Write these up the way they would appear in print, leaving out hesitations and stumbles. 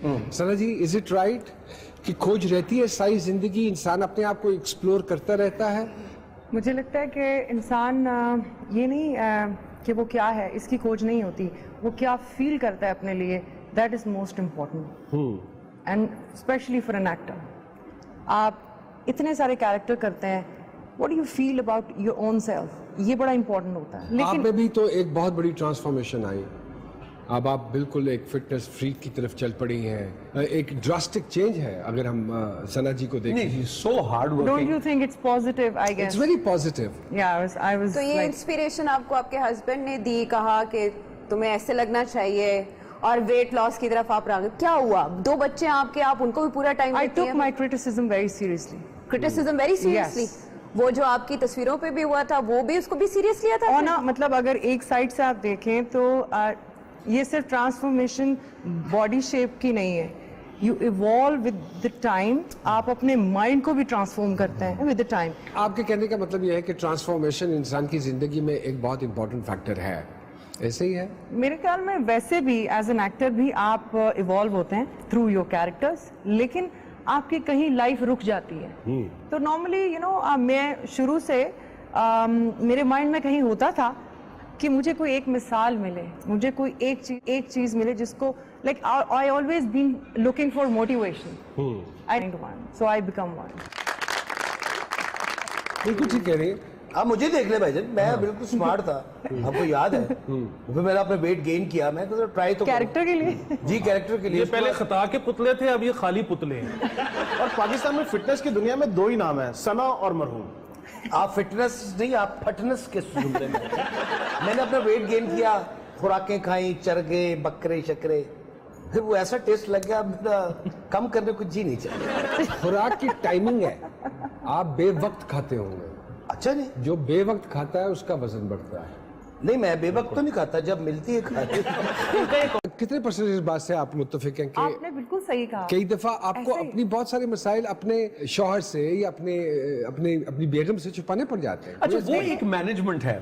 Sana ji, is it right कि खोज रहती है सारी जिंदगी, इंसान अपने आप को एक्सप्लोर करता रहता है? मुझे लगता है कि इंसान ये नहीं कि वो क्या है इसकी खोज नहीं होती, वो क्या फील करता है अपने लिए, that is most important and specially for an actor. आप इतने सारे कैरेक्टर करते हैं, what do you feel about your own self, ये बड़ा इंपॉर्टेंट होता है। आप में भी तो एक बहुत बड़ी ट्रांसफॉर्मेशन आई, अब आप बिल्कुल एक फिटनेस फ्रीक की तरफ चल पड़ी हैं, एक ड्रास्टिक चेंज है अगर हम सना जी को देखें। So hard working. Don't you think it's positive? I guess it's very positive. या आई वाज तो ये इंस्पिरेशन आपको आपके हस्बैंड ने दी, कहा कि तुम्हें ऐसे लगना चाहिए और वेट लॉस की तरफ आप रहे, क्या हुआ? 2 बच्चे आपके, आप उनको भी पूरा time I took my criticism very seriously. Criticism very seriously? वो जो आपकी तस्वीरों पे भी हुआ था वो भी उसको भी सीरियस लिया था? और ना, मतलब अगर एक साइड से आप देखें तो ये सिर्फ ट्रांसफॉर्मेशन बॉडी शेप की नहीं है, you evolve with the time. आप अपने माइंड को भी ट्रांसफॉर्म करते हैं विद द टाइम। आपके कहने का मतलब यह है कि ट्रांसफॉर्मेशन इंसान की जिंदगी में एक बहुत इंपॉर्टेंट फैक्टर है, ऐसे ही है? मेरे ख्याल में वैसे भी एज एन एक्टर भी आप इवॉल्व होते हैं थ्रू योर कैरेक्टर्स, लेकिन आपकी कहीं लाइफ रुक जाती है। तो नॉर्मली यू नो मैं शुरू से मेरे माइंड में कहीं होता था कि मुझे कोई एक मिसाल मिले, मुझे कोई एक चीज मिले जिसको like I always been looking for motivation. I need one, so I become one. बिल्कुल ठीक कह रही है आप। मुझे देख ले भाईजान, मैं बिल्कुल स्मार्ट था, आपको याद है? फिर मैंने अपने वेट गेन किया, मैं तो ट्राई तो कैरेक्टर के लिए जी, कैरेक्टर के लिए। ये पहले खता के पुतले थे, अब ये खाली पुतले हैं। और पाकिस्तान में फिटनेस की दुनिया में 2 ही नाम है, सना और मरहूम। आप फिटनेस नहीं, आप फटनेस के जुमले में। मैंने अपना वेट गेन किया, खुराकें खाई, चरगे, बकरे शकरे, फिर वो ऐसा टेस्ट लग गया, मेरा कम करने को जी नहीं चाहिए। खुराक की टाइमिंग है, आप बेवक्त खाते होंगे। अच्छा नहीं, जो बेवक्त खाता है उसका वजन बढ़ता है। नहीं मैं बेवक्त तो नहीं खाता, जब मिलती है खाती। कितने परसेंट इस बात से आप मुत्तफिक हैं कि आपने बिल्कुल सही कहा, कई दफा आपको अपनी बहुत सारे मसाइल अपने शौहर से या अपनी बेगम से छुपाने पड़ जाते हैं? अच्छा, वो एक मैनेजमेंट है।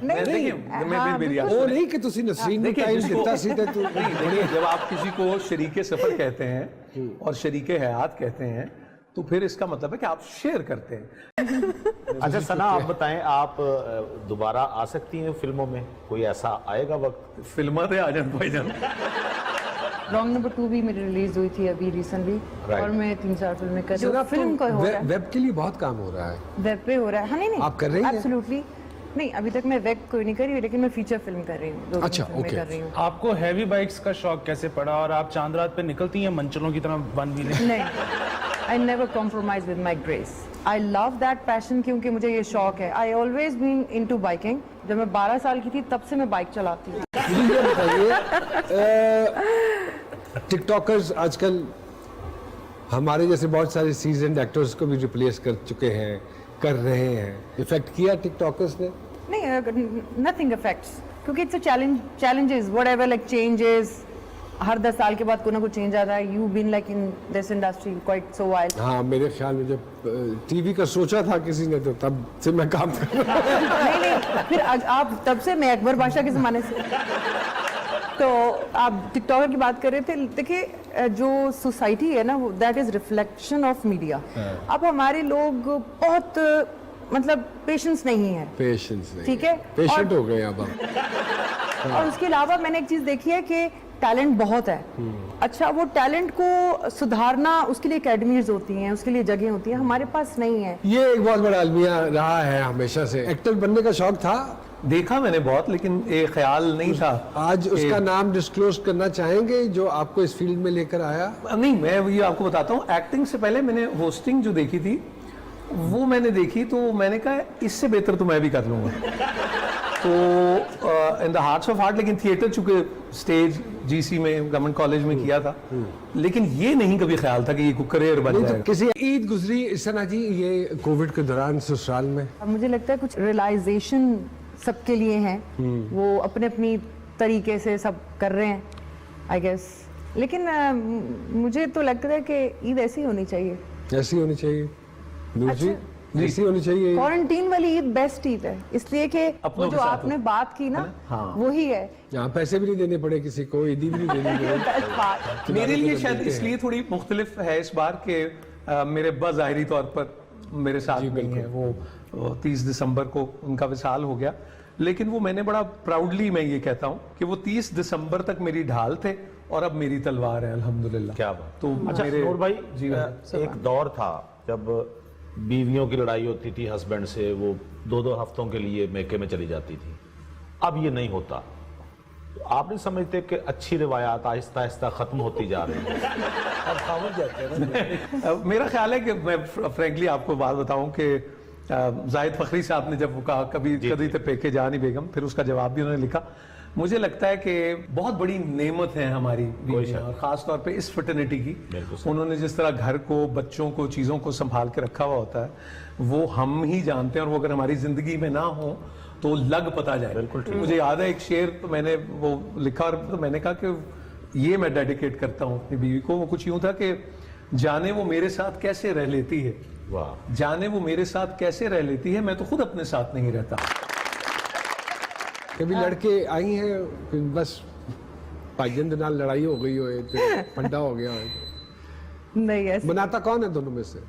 वो नहीं कि तुसी नसरीन में टाइम देता सीधे तू। जब आप किसी को शरीके सफर कहते हैं और शरीके हयात कहते हैं तो फिर इसका मतलब है कि आप शेयर करते हैं। अच्छा सना, आप बताएं, आप दोबारा आ सकती हैं फिल्मों में? कोई ऐसा आएगा वक्त? फिल्मा थे आ जान भाईजान। रॉन्ग नंबर 2 भी मेरी रिलीज हुई थी अभी रिसेंटली, और मैं 3-4 फिल्में कर रही हूँ। फिल्म का हो रहा है, वेब के लिए बहुत काम हो रहा है, वेब पे हो रहा है। हाँ नहीं आप कर रही हैं? एब्सोल्युटली नहीं, अभी तक मैं वेब कोई नहीं कर रही हूँ, लेकिन मैं फीचर फिल्म कर रही हूँ। अच्छा, ओके। कर रही हूँ। आपको हैवी बाइक्स का शौक कैसे पड़ा और आप चांद रात पे निकलती हैं मंचलों की तरह वन व्हीलिंग? नहीं, I never compromise with my grace. I love that passion, क्योंकि मुझे ये शौक है। I always been into biking. जब मैं 12 साल की थी तब से मैं बाइक चलाती हूँ। मुझे बताइए, टिकटॉकर्स आजकल हमारे जैसे बहुत सारे सीजन्ड एक्टर्स को भी रिप्लेस कर चुके हैं, कर रहे हैं। इफेक्ट किया टिकटॉकर्स ने? नहीं, नथिंग अफेक्ट्स, क्योंकि it's a challenges whatever, like changes. हर 10 साल के बाद कोई ना कोई चेंज आता है। You been like in this industry quite so wild. हाँ, मेरे ख्याल में जब टीवी का सोचा था किसी ने तो तब से मैं काम कर रहा हूँ। नहीं, फिर आप तब से, मैं अकबर बादशाह के ज़माने से। तो आप टिकटॉकर की बात कर रहे थे, देखिए जो सोसाइटी है ना, that is reflection of media. अब हमारे लोग बहुत मतलब पेशेंस नहीं है, ठीक है, पेशेंट हो गए अब हम। और उसके अलावा मैंने एक चीज देखी है कि टैलेंट बहुत है। अच्छा, वो टैलेंट को सुधारना, उसके लिए एकेडमीज होती हैं, उसके लिए जगह होती है, हमारे पास नहीं है। ये एक बहुत बड़ा अलमिया रहा है हमेशा से। एक्टर बनने का शौक था, देखा मैंने बहुत, लेकिन एक ख्याल नहीं था। आज उसका नाम डिस्क्लोज करना चाहेंगे जो आपको इस फील्ड में लेकर आया? नहीं, मैं ये आपको बताता हूँ, एक्टिंग से पहले मैंने होस्टिंग जो देखी थी वो मैंने देखी, तो मैंने कहा इससे बेहतर तो मैं भी कर लूँगा। तो in the hearts of heart, लेकिन थिएटर चूंकि स्टेज जीसी में गवर्नमेंट कॉलेज में किया था, लेकिन ये नहीं कभी ख्याल था कि ये करियर बन जाएगा। किसी ईद गुजरी सना जी ये कोविड के दौरान ससुराल में? अब मुझे लगता है कुछ रियलाइजेशन सबके लिए हैं, वो अपने अपनी तरीके से सब कर रहे हैं आई गेस। लेकिन मुझे तो लगता है कि ईद ऐसी होनी चाहिए। ऐसी होनी चाहिए। नूर जी, ऐसी होनी चाहिए। क्वारंटीन वाली ईद बेस्ट ईद है, इसलिए कि अपनों वो के जो साथ आपने हो। बात की ना, हाँ। वही है यहाँ पैसे भी नहीं देने पड़े किसी को, ईदी भी नहीं देनी पड़े। बेस्ट बात। मेरे लिए तो शायद मिलते हैं। इसलिए थोड़ी मुख्तलिफ है इस बार के मेरे बज़ाहिरी तौर पर मेरे साथ नहीं है वो 30 दिसंबर को उनका विसाल हो गया, लेकिन वो मैंने बड़ा प्राउडली मैं ये कहता हूँ कि वो 30 दिसंबर तक मेरी ढाल थे और अब मेरी तलवार है अल्हम्दुलिल्लाह। क्या बात। तो अच्छा मेरे नूर भाई, जी एक दौर था जब बीवियों की लड़ाई होती थी हस्बैंड से, वो 2-2 हफ्तों के लिए मेके में चली जाती थी, अब ये नहीं होता। तो आप नहीं समझते कि अच्छी रिवायात आहिस्ता आहिस्ता खत्म होती जा रही है? अब खामोश जाते हैं ना। मेरा ख्याल है कि मैं फ्रैंकली आपको बात बताऊं कि जाहिद फखरी साहब ने जब वो कहा कभी कभी तो पेके जानी बेगम, फिर उसका जवाब भी उन्होंने लिखा। मुझे लगता है कि बहुत बड़ी नेमत है हमारी बीवियां, और खास तौर पे इस फर्टिनिटी की। उन्होंने जिस तरह घर को, बच्चों को, चीज़ों को संभाल के रखा हुआ होता है, वो हम ही जानते हैं, और वो अगर हमारी जिंदगी में ना हो तो लग पता जाए। बिल्कुल ठीक। मुझे याद है एक शेर, तो मैंने वो लिखा और तो मैंने कहा कि ये मैं डेडिकेट करता हूँ अपनी बीवी को। वो कुछ यूं था कि जाने वो मेरे साथ कैसे रह लेती है, वाह। जाने वो मेरे साथ कैसे रह लेती है, मैं तो खुद अपने साथ नहीं रहता। कभी लड़के आई हैं कि बस भाईजन के नाल लड़ाई हो गई हो ते पंडा हो गया हो? नहीं ऐसे बनाता कौन है दोनों में से?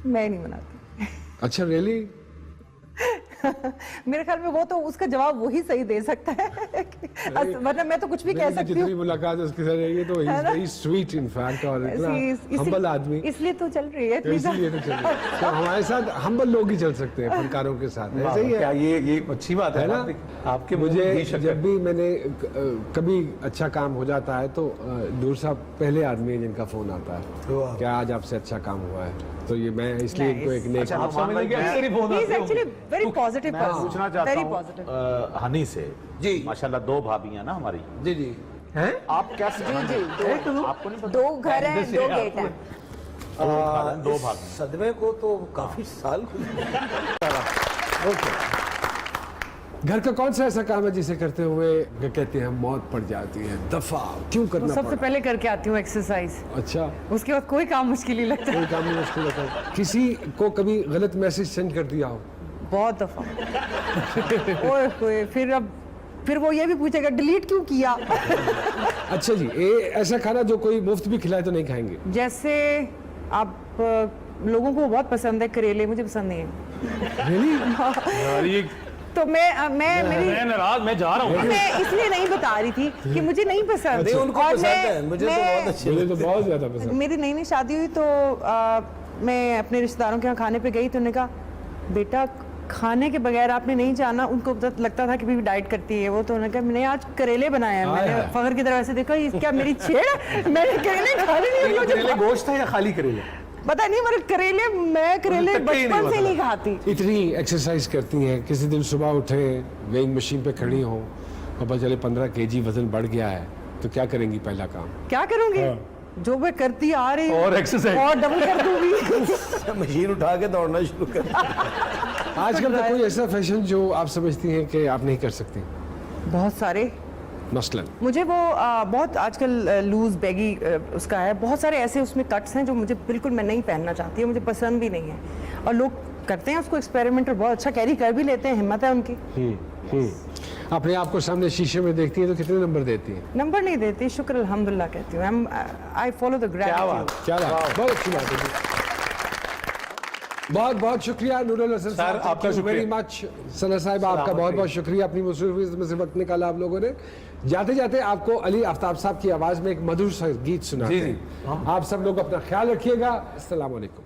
मैं नहीं बनाती। अच्छा रियली? मेरे ख्याल में वो तो उसका जवाब वही सही दे सकता है वरना मैं तो कुछ भी कह सकती हूँ। जितनी मुलाकात उसके साथ रही है तो he is very sweet in fact, और इतना हम्बल आदमी, इसलिए तो चल रही है इतनी इसलिए तो चलिए। तो हमारे साथ हम्बल लोग ही चल सकते हैं फनकारों के साथ, ऐसे ही क्या है ये अच्छी बात है ना? आपके मुझे मुंह में घी शक्कर। जब भी मैंने कभी अच्छा काम हो जाता है तो दूर साहब पहले आदमी है जिनका फोन आता है, क्या आज आपसे अच्छा काम हुआ है, तो ये मैं इसलिए इनको एक नेक अच्छा, आप समझ गए कि तेरी फोन He is आती actually होगी। very positive मैं person. पूछना चाहता Very हूँ positive. हनी से, जी। माशाल्लाह 2 भाभियां ना हमारी, जी जी। हैं? आप कैसे? जी, दो। आपको नहीं पता? 2 घर हैं, 2 गेट हैं। 2 भाभी। सदमे को तो काफी साल ओके। घर का कौन सा ऐसा काम है जिसे करते हुए कहते हैं मौत पड़ जाती है, दफा क्यों तो करना सबसे पड़ा? पहले करके आती हूँ एक्सरसाइज, अच्छा, उसके बाद कोई काम मुश्किल ही लगता है। कोई काम नहीं मुश्किल होता है। किसी को कभी गलत मैसेज सेंड कर दिया हो? बहुत दफा। ओए फिर वो ये भी पूछेगा डिलीट क्यों किया। अच्छा जी, ऐसा खाना जो कोई मुफ्त भी खिलाए तो नहीं खाएंगे? जैसे आप लोगों को बहुत पसंद है करेले, मुझे पसंद नहीं है। Really? तो मैं नाराज, मैं जा रहा हूँ। मैं इसलिए नहीं बता रही थी कि मुझे नहीं पसंद। नहीं, उनको और पसंद है, मुझे तो बहुत अच्छे मुझे तो बहुत ज्यादा पसंद। मेरी नई नई शादी हुई तो मैं अपने रिश्तेदारों के यहाँ खाने पे गई तो उन्होंने कहा बेटा खाने के बगैर आपने नहीं जाना। उनको लगता था कि बीवी डाइट करती है वो, तो उन्होंने कहा मैंने आज करेले बनाए हैं। मैंने फखर की तरफ ऐसे देखा, ये क्या मेरी छेड़, मैंने करेले खाने नहीं ये मुझे करेले गोश्त है या खाली करेले? पता नहीं, मेरे करेले मैं करेले मुझे तक ही नहीं बचपन से पता। नहीं खाती। इतनी एक्सरसाइज करती हैं, किसी दिन सुबह उठे वेइंग मशीन पे खड़ी हो और पता चले 15 kg वजन बढ़ गया है, तो क्या करेंगी पहला काम? क्या करूंगी? जो मैं करती आ रही हूँ और exercise। और डबल कर दूंगी। मशीन उठा के दौड़ना शुरू कर। आजकल का कोई ऐसा फैशन जो आप समझती हैं कि आप नहीं कर सकती? बहुत सारे, मसलन मुझे वो बहुत आजकल लूज बैगी उसका है, बहुत सारे ऐसे उसमें कट्स हैं जो मुझे बिल्कुल मैं नहीं पहनना चाहती है, मुझे पसंद भी नहीं है। और लोग करते हैं उसको एक्सपेरिमेंट और बहुत अच्छा कैरी कर भी लेते हैं, हिम्मत है उनकी। अपने आप को सामने शीशे में देखती हैं तो कितने नंबर देती हैं? नंबर नहीं देती, शुक्र अल्हम्दुलिल्लाह कहती हूँ। I follow the gratitude. क्या बात, बहुत अच्छी बात है। बहुत बहुत शुक्रिया नूरुल हसन सर, आपका शुक्रिया। Very much. सना साहिब आपका बहुत बहुत शुक्रिया, अपनी मसरूफियत में से वक्त निकाला आप लोगों ने। जाते जाते आपको अली आफ्ताब साहब की आवाज में एक मधुर सा गीत सुनाते जी, जी। हैं। आप सब लोग अपना ख्याल रखिएगा। अस्सलाम वालेकुम।